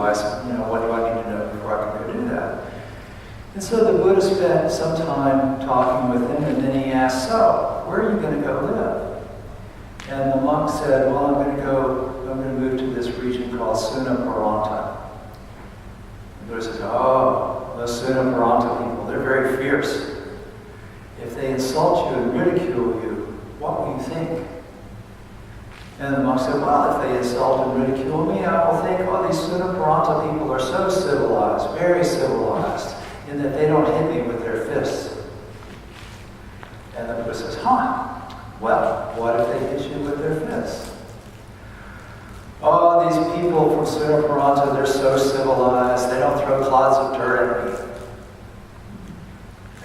advice, what do I need to know before I can go do that? And so the Buddha spent some time talking with him, and then he asked, so, where are you going to go live? And the monk said, well, I'm going to move to this region called Sunaparanta. The Buddha says, oh, those Sunaparanta people, they're very fierce. If they insult you and ridicule you, what will you think? And the monk said, well, if they insult and ridicule me, I will think, oh, these Sunaparanta people are so civilized, very civilized, in that they don't hit me with their fists. And the Buddha says, well, what if they hit you with their fists? Oh, these people from Sunaparanta, they're so civilized, they don't throw clods of dirt at me.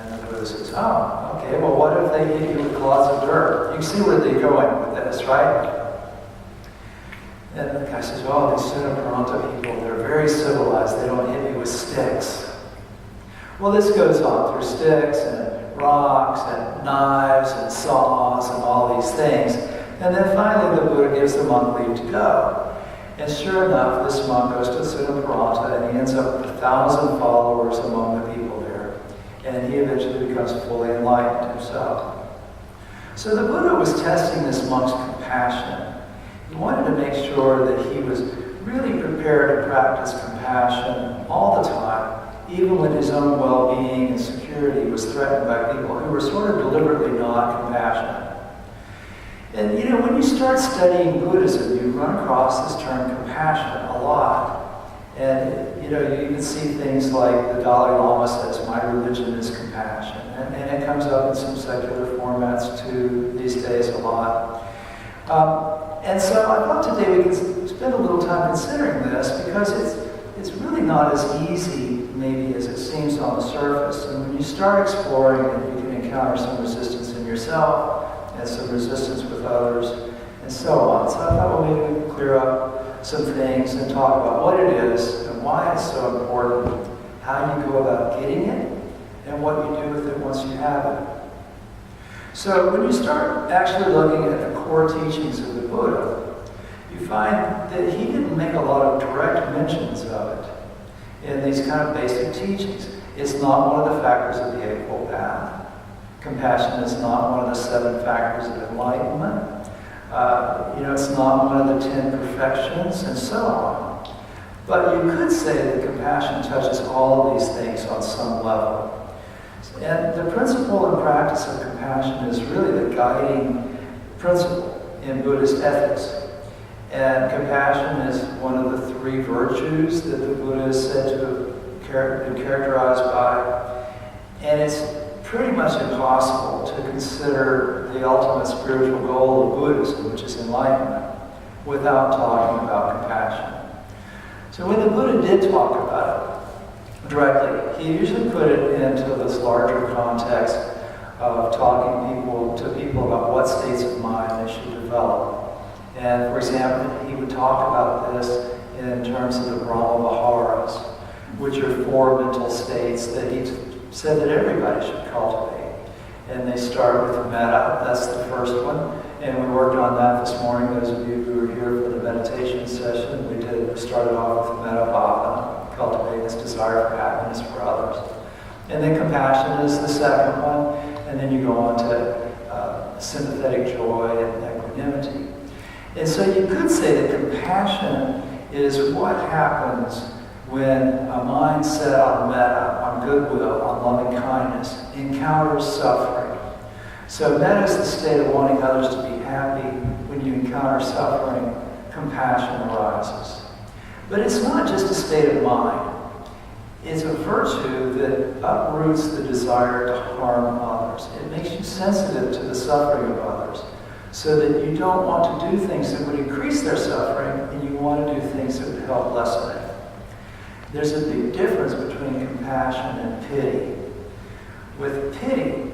And the Buddha says, okay, well, what if they hit you with clods of dirt? You can see where they're going with this, right? And the guy says, oh, these Sunaparanta people, they're very civilized, they don't hit me with sticks. Well, this goes on through sticks and rocks and knives and saws and all these things. And then finally the Buddha gives the monk leave to go. And sure enough, this monk goes to Sunaparanta and he ends up with 1,000 followers among the people there. And he eventually becomes fully enlightened himself. So the Buddha was testing this monk's compassion. He wanted to make sure that he was really prepared to practice compassion all the time, even when his own well-being and security was threatened by people who were sort of deliberately not compassionate. And when you start studying Buddhism, you run across this term compassion a lot. And you even see things like the Dalai Lama says, my religion is compassion. And it comes up in some secular formats too these days a lot. And so I thought today we could spend a little time considering this because it's really not as easy maybe as it seems on the surface. And when you start exploring it, you can encounter some resistance in yourself and some resistance with others and so on. So I thought, well, maybe we can clear up some things and talk about what it is and why it's so important, how you go about getting it, and what you do with it once you have it. So when you start actually looking at the core teachings of the Buddha, you find that he didn't make a lot of direct mentions of it in these kind of basic teachings. It's not one of the factors of the Eightfold Path. Compassion is not one of the 7 factors of enlightenment. It's not one of the 10 perfections, and so on. But you could say that compassion touches all of these things on some level. And the principle and practice of compassion is really the guiding principle in Buddhist ethics. And compassion is one of the 3 virtues that the Buddha is said to have been characterized by. And it's pretty much impossible to consider the ultimate spiritual goal of Buddhism, which is enlightenment, without talking about compassion. So when the Buddha did talk about it directly, he usually put it into this larger context of talking to people about what states of mind they should develop. And for example, he would talk about this in terms of the Brahma Viharas, which are 4 mental states that he said that everybody should cultivate. And they start with metta, that's the first one. And we worked on that this morning. Those of you who were here for the meditation session, we started off with metta bhavana, cultivating this desire for happiness for others. And then compassion is the second one. And then you go on to sympathetic joy and equanimity. And so you could say that compassion is what happens when a mind set on metta, on goodwill, on loving kindness, encounters suffering. So metta is the state of wanting others to be happy. When you encounter suffering, compassion arises. But it's not just a state of mind. It's a virtue that uproots the desire to harm others. It makes you sensitive to the suffering of others, so that you don't want to do things that would increase their suffering, and you want to do things that would help lessen it. There's a big difference between compassion and pity. With pity,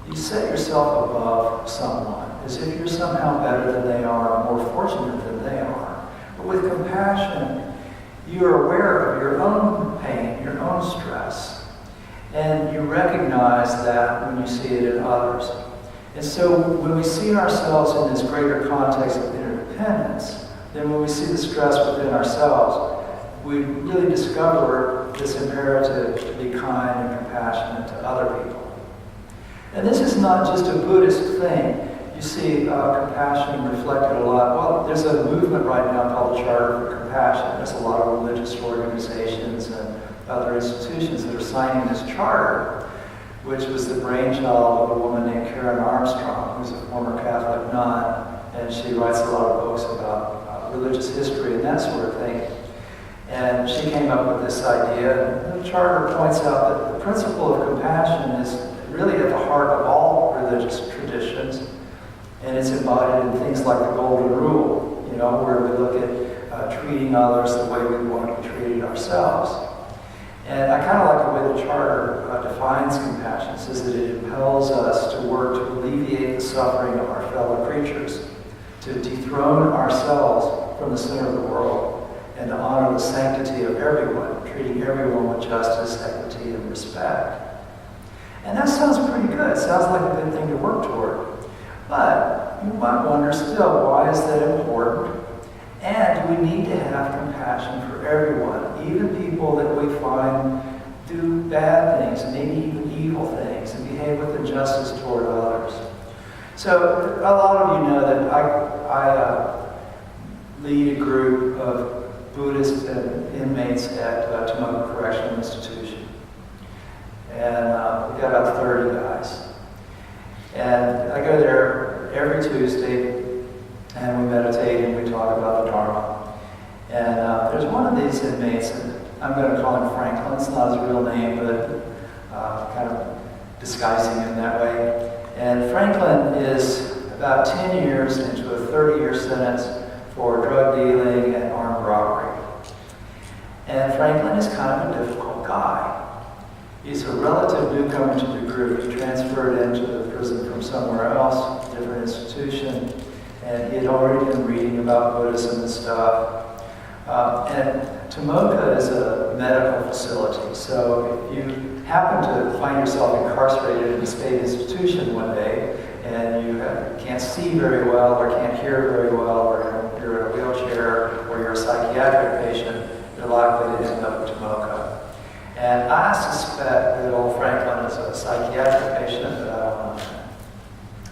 you set yourself above someone, as if you're somehow better than they are, more fortunate than they are. But with compassion, you're aware of your own pain, your own stress, and you recognize that when you see it in others. And so when we see ourselves in this greater context of interdependence, then when we see the stress within ourselves, we really discover this imperative to be kind and compassionate to other people. And this is not just a Buddhist thing. You see compassion reflected a lot. Well, there's a movement right now called the Charter for Compassion. There's a lot of religious organizations and other institutions that are signing this charter, which was the brainchild of a woman named Karen Armstrong, who's a former Catholic nun, and she writes a lot of books about religious history and that sort of thing. And she came up with this idea, and the charter points out that the principle of compassion is really at the heart of all religious traditions, and it's embodied in things like the Golden Rule, where we look at treating others the way we want to be treated ourselves. And I kind of like the way the Charter defines compassion. It says that it impels us to work to alleviate the suffering of our fellow creatures, to dethrone ourselves from the center of the world, and to honor the sanctity of everyone, treating everyone with justice, equity, and respect. And that sounds pretty good. It sounds like a good thing to work toward. But you might wonder still, why is that important? And we need to have compassion for everyone, even people that we find do bad things, maybe even evil things, and behave with injustice toward others. So a lot of you know that I lead a group of Buddhist inmates at Tomoka Correctional Institution. And we've got about 30 guys. And I go there every Tuesday, and we meditate and we talk about the Dharma. And there's one of these inmates, and I'm going to call him Franklin. It's not his real name, but kind of disguising him that way. And Franklin is about 10 years into a 30-year sentence for drug dealing and armed robbery. And Franklin is kind of a difficult guy. He's a relative newcomer to the group. He transferred into the prison from somewhere else, a different institution. And he had already been reading about Buddhism and stuff. And Tomoka is a medical facility. So if you happen to find yourself incarcerated in a state institution one day, and you can't see very well, or can't hear very well, or you're in a wheelchair, or you're a psychiatric patient, you're likely to end up in Tomoka. And I suspect that old Franklin is a psychiatric patient, but I don't know.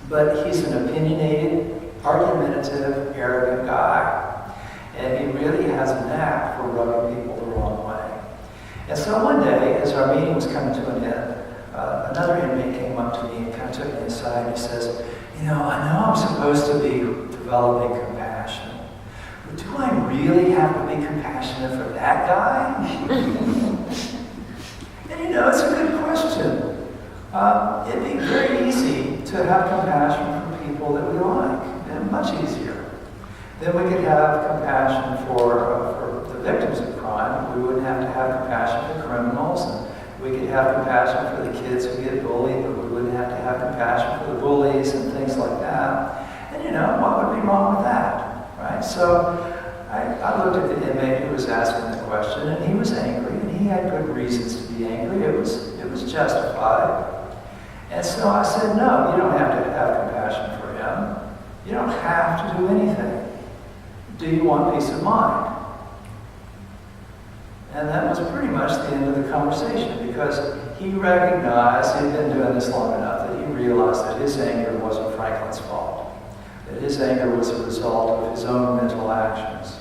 But he's an opinionated, argumentative, arrogant guy. And he really has a knack for rubbing people the wrong way. And so one day, as our meeting was coming to an end, another inmate came up to me and kind of took me aside and he says, I know I'm supposed to be developing compassion, but do I really have to be compassionate for that guy? And it's a good question. It'd be very easy to have compassion for people that we like, and much easier. Then we could have compassion for the victims of crime. We wouldn't have to have compassion for criminals, and we could have compassion for the kids who get bullied, but we wouldn't have to have compassion for the bullies and things like that. And what would be wrong with that, right? So I looked at the inmate who was asking the question, and he was angry, and he had good reasons to be angry. It was justified. And so I said, no, you don't have to have compassion for him. You don't have to do anything. Do you want peace of mind? And that was pretty much the end of the conversation, because he recognized, he'd been doing this long enough, that he realized that his anger wasn't Franklin's fault, that his anger was a result of his own mental actions.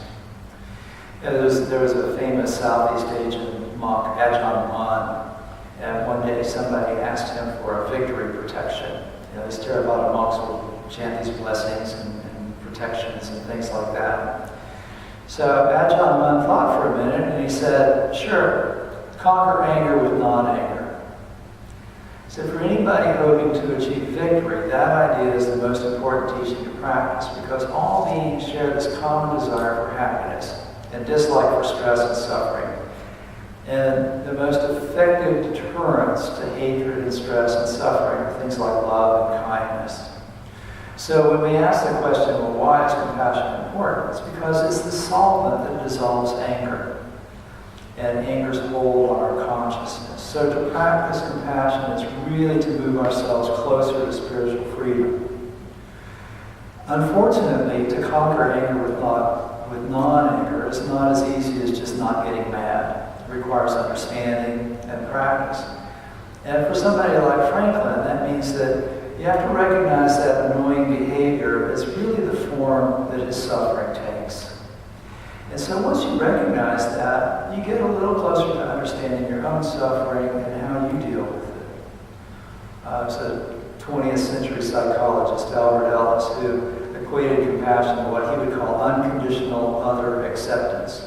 And there was a famous Southeast Asian monk, Ajahn Mun, and one day somebody asked him for a victory protection. These Theravada monks will chant these blessings and protections and things like that. So Ajahn Mun thought for a minute and he said, sure, conquer anger with non-anger. He said, for anybody hoping to achieve victory, that idea is the most important teaching to practice, because all beings share this common desire for happiness and dislike for stress and suffering. And the most effective deterrents to hatred and stress and suffering are things like love and kindness. So when we ask the question, well, why is compassion important? It's because it's the solvent that dissolves anger and anger's hold on our consciousness. So to practice compassion is really to move ourselves closer to spiritual freedom. Unfortunately, to conquer anger with with non-anger is not as easy as just not getting mad. It requires understanding and practice. And for somebody like Franklin, that means that you have to recognize that annoying behavior is really the form that his suffering takes. And so once you recognize that, you get a little closer to understanding your own suffering and how you deal with it. There's a 20th century psychologist, Albert Ellis, who equated compassion to what he would call unconditional other acceptance.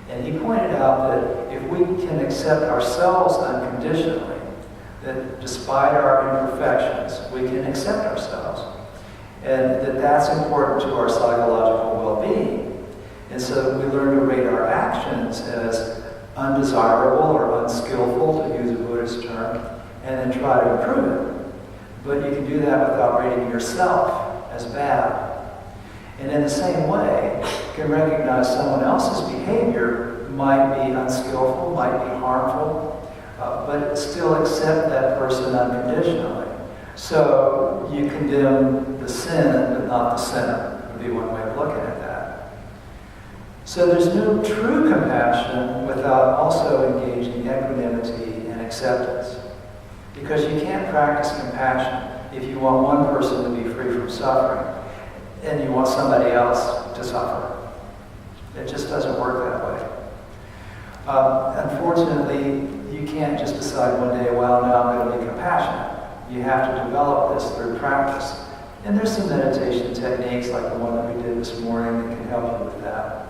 And he pointed out that if we can accept ourselves unconditionally, that despite our imperfections, we can accept ourselves. And that that's important to our psychological well-being. And so we learn to rate our actions as undesirable or unskillful, to use a Buddhist term, and then try to improve it. But you can do that without rating yourself as bad. And in the same way, you can recognize someone else's behavior might be unskillful, might be harmful, but still accept that person unconditionally. So you condemn the sin, but not the sinner, would be one way of looking at that. So there's no true compassion without also engaging equanimity and acceptance. Because you can't practice compassion if you want one person to be free from suffering and you want somebody else to suffer. It just doesn't work that way. Unfortunately, you can't just decide one day, well, now I'm going to be compassionate. You have to develop this through practice. And there's some meditation techniques like the one that we did this morning that can help you with that.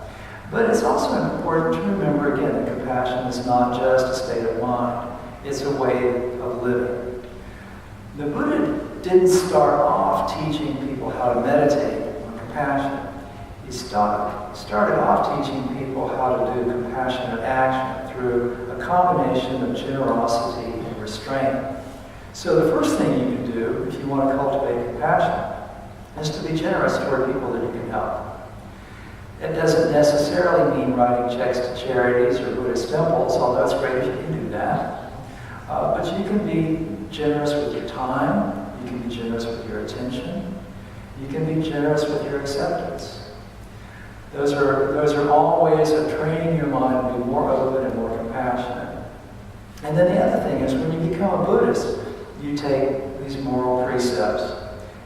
But it's also important to remember, again, that compassion is not just a state of mind. It's a way of living. The Buddha didn't start off teaching people how to meditate on compassion. He started off teaching people how to do compassionate action through a combination of generosity and restraint. So the first thing you can do if you want to cultivate compassion is to be generous toward people that you can help. It doesn't necessarily mean writing checks to charities or Buddhist temples, although it's great if you can do that. But you can be generous with your time, you can be generous with your attention, you can be generous with your acceptance. Those are all ways of training your mind to be more open and more compassionate. And then the other thing is when you become a Buddhist, you take these moral precepts.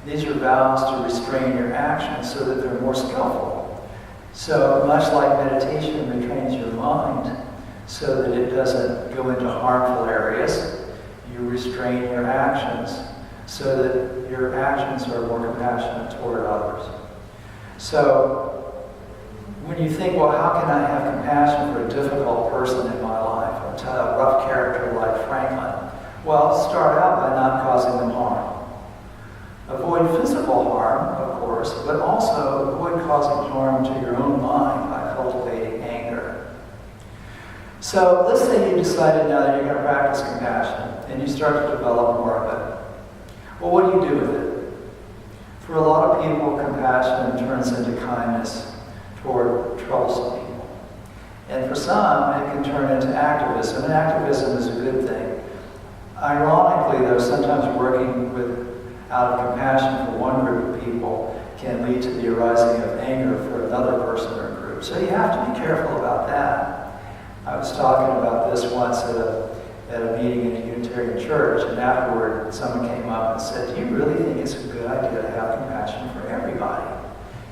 These are vows to restrain your actions so that they're more skillful. So much like meditation retrains your mind so that it doesn't go into harmful areas, you restrain your actions so that your actions are more compassionate toward others. So when you think, well, how can I have compassion for a difficult person in my life, a rough character like Franklin? Well, start out by not causing them harm. Avoid physical harm, of course, but also avoid causing harm to your own mind by cultivating anger. So let's say you decided now that you're going to practice compassion and you start to develop more of it. Well, what do you do with it? For a lot of people, compassion turns into kindness toward troublesome people. And for some, it can turn into activism, and activism is a good thing. Ironically, though, sometimes working out of compassion for one group of people can lead to the arising of anger for another person or group. So you have to be careful about that. I was talking about this once at a meeting in a Unitarian church, and afterward someone came up and said, "Do you really think it's a good idea to have compassion for everybody?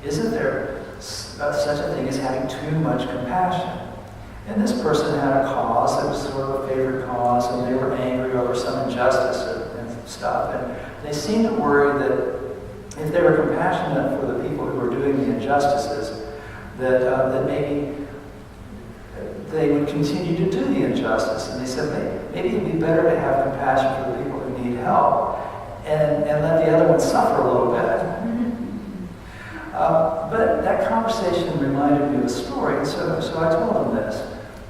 Isn't there such a thing as having too much compassion?" And this person had a cause that was sort of a favorite cause, and they were angry over some injustice and stuff. And they seemed to worry that if they were compassionate for the people who were doing the injustices, that maybe they would continue to do the injustice. And they said, maybe it'd be better to have compassion for the people who need help and let the other one suffer a little bit. But that conversation reminded me of a story, and so I told him this.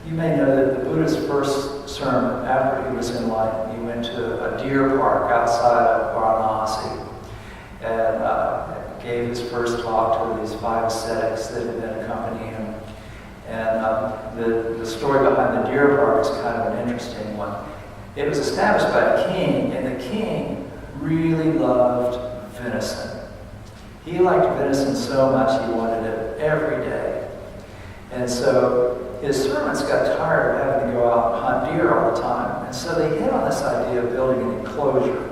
You may know that the Buddha's first sermon after he was enlightened, he went to a deer park outside of Varanasi and gave his first talk to these 5 ascetics that had been accompanying him. And the story behind the deer park is kind of an interesting one. It was established by a king, and the king really loved venison. He liked venison so much he wanted it every day. And so his servants got tired of having to go out and hunt deer all the time. And so they hit on this idea of building an enclosure.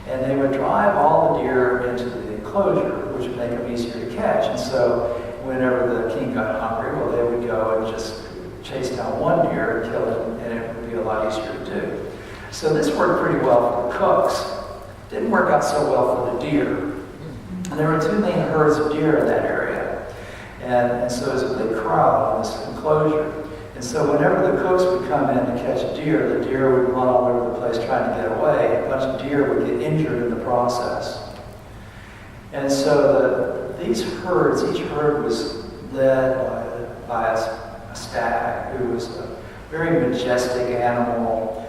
And they would drive all the deer into the enclosure, which would make them easier to catch. And so whenever the king got hungry, well, they would go and just chase down one deer and kill it, and it would be a lot easier to do. So this worked pretty well for the cooks. Didn't work out so well for the deer. And there were two main herds of deer in that area. And so there's a big crowd in this enclosure. And so whenever the cooks would come in to catch a deer, the deer would run all over the place trying to get away. A bunch of deer would get injured in the process. And so these herds, each herd was led by a stag, who was a very majestic animal,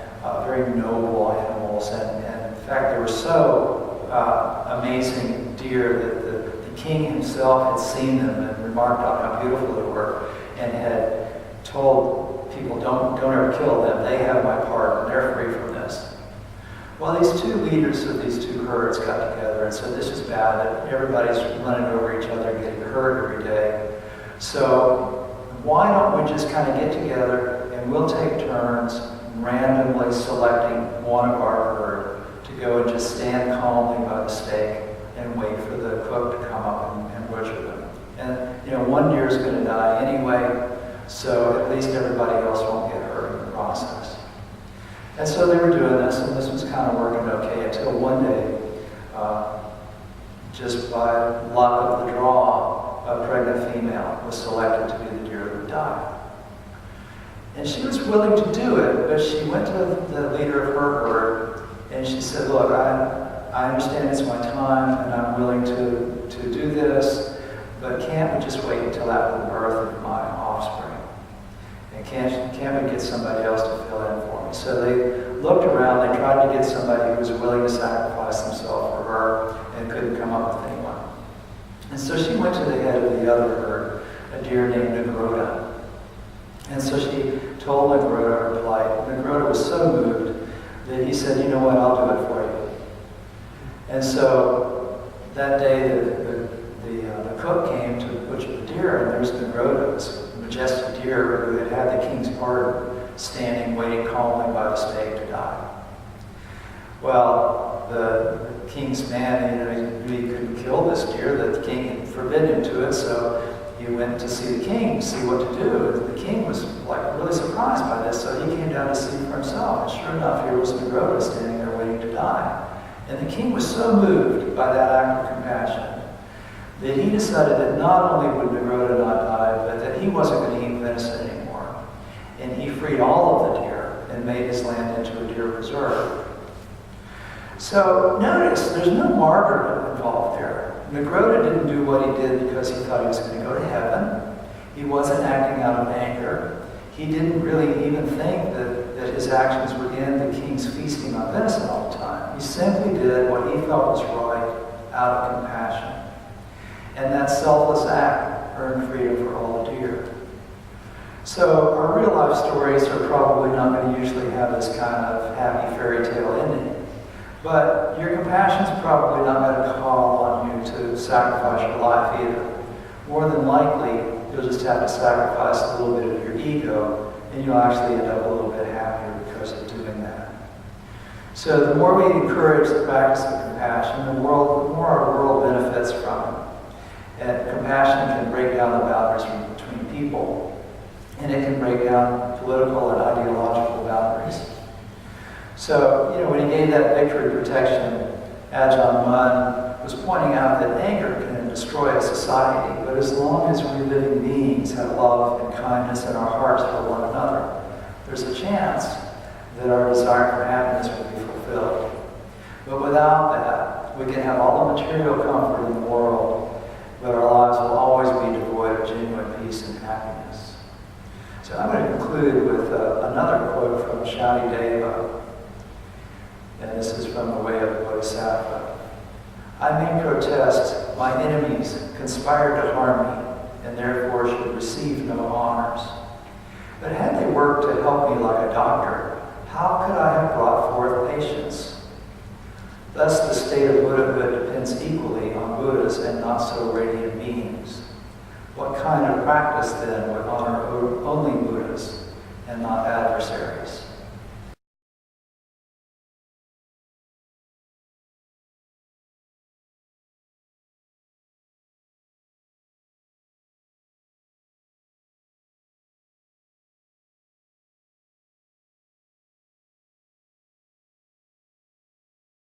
very noble animals. And in fact, they were so amazing deer that the king himself had seen them and remarked on how beautiful they were, and had told people, don't ever kill them. They have my pardon. They're free from this. Well, these two leaders of these two herds got together and said, this is bad, that everybody's running over each other, getting hurt every day. So why don't we just kind of get together and we'll take turns randomly selecting one of our herd to go and just stand calmly by the stake and wait for the cook to come up and butcher them. And one deer is going to die anyway, so at least everybody else won't get hurt in the process. And so they were doing this, and this was kind of working okay until one day, just by luck of the draw, a pregnant female was selected to be the deer that would die. And she was willing to do it, but she went to the leader of her herd, and she said, look, I understand it's my time, and I'm willing to do this, but can't we just wait until after the birth of my offspring? And can't we get somebody else to fill in for me? So they looked around, they tried to get somebody who was willing to sacrifice themselves for her, and couldn't come up with anyone. And so she went to the head of the other herd, a deer named Negroda. And so she told Negroda her plight. Negroda was so moved that he said, you know what, I'll do it for you. And so that day the cook came to butcher the deer, and there was Negroda, this majestic deer who had the king's pardon, standing, waiting calmly by the stake to die. Well, the king's man, he couldn't kill this deer. The king had forbidden him to it, so he went to see the king to see what to do. The king was really surprised by this, so he came down to see for himself. And sure enough, here was Negroda standing there waiting to die. And the king was so moved by that act of compassion that he decided that not only would Negroda not die, but that he wasn't going to eat venison anymore. And he freed all of the deer and made his land into a deer preserve. So notice, there's no martyrdom involved there. Negroda didn't do what he did because he thought he was going to go to heaven. He wasn't acting out of anger. He didn't really even think that his actions were in the king's feasting on venison all the time. He simply did what he felt was right out of compassion. And that selfless act earned freedom for all the deer. So our real life stories are probably not going to usually have this kind of happy fairy tale ending. But your compassion's probably not going to call on you to sacrifice your life either. More than likely, you'll just have to sacrifice a little bit of your ego, and you'll actually end up a little bit happier because of doing that. So the more we encourage the practice of compassion, the more our world benefits from it. And compassion can break down the boundaries between people, and it can break down political and ideological boundaries. So, when he gave that victory protection, Ajahn Mun was pointing out that anger can destroy a society, but as long as we living beings have love and kindness in our hearts for one another, there's a chance that our desire for happiness will be fulfilled. But without that, we can have all the material comfort in the world, but our lives will always be devoid of genuine peace and happiness. So I'm going to conclude with another quote from Shantideva. And this is from the Way of the Bodhisattva. I may protest, my enemies conspired to harm me, and therefore should receive no honors. But had they worked to help me like a doctor, how could I have brought forth patience? Thus the state of Buddhahood depends equally on Buddhas and not so radiant beings. What kind of practice then would honor only Buddhas and not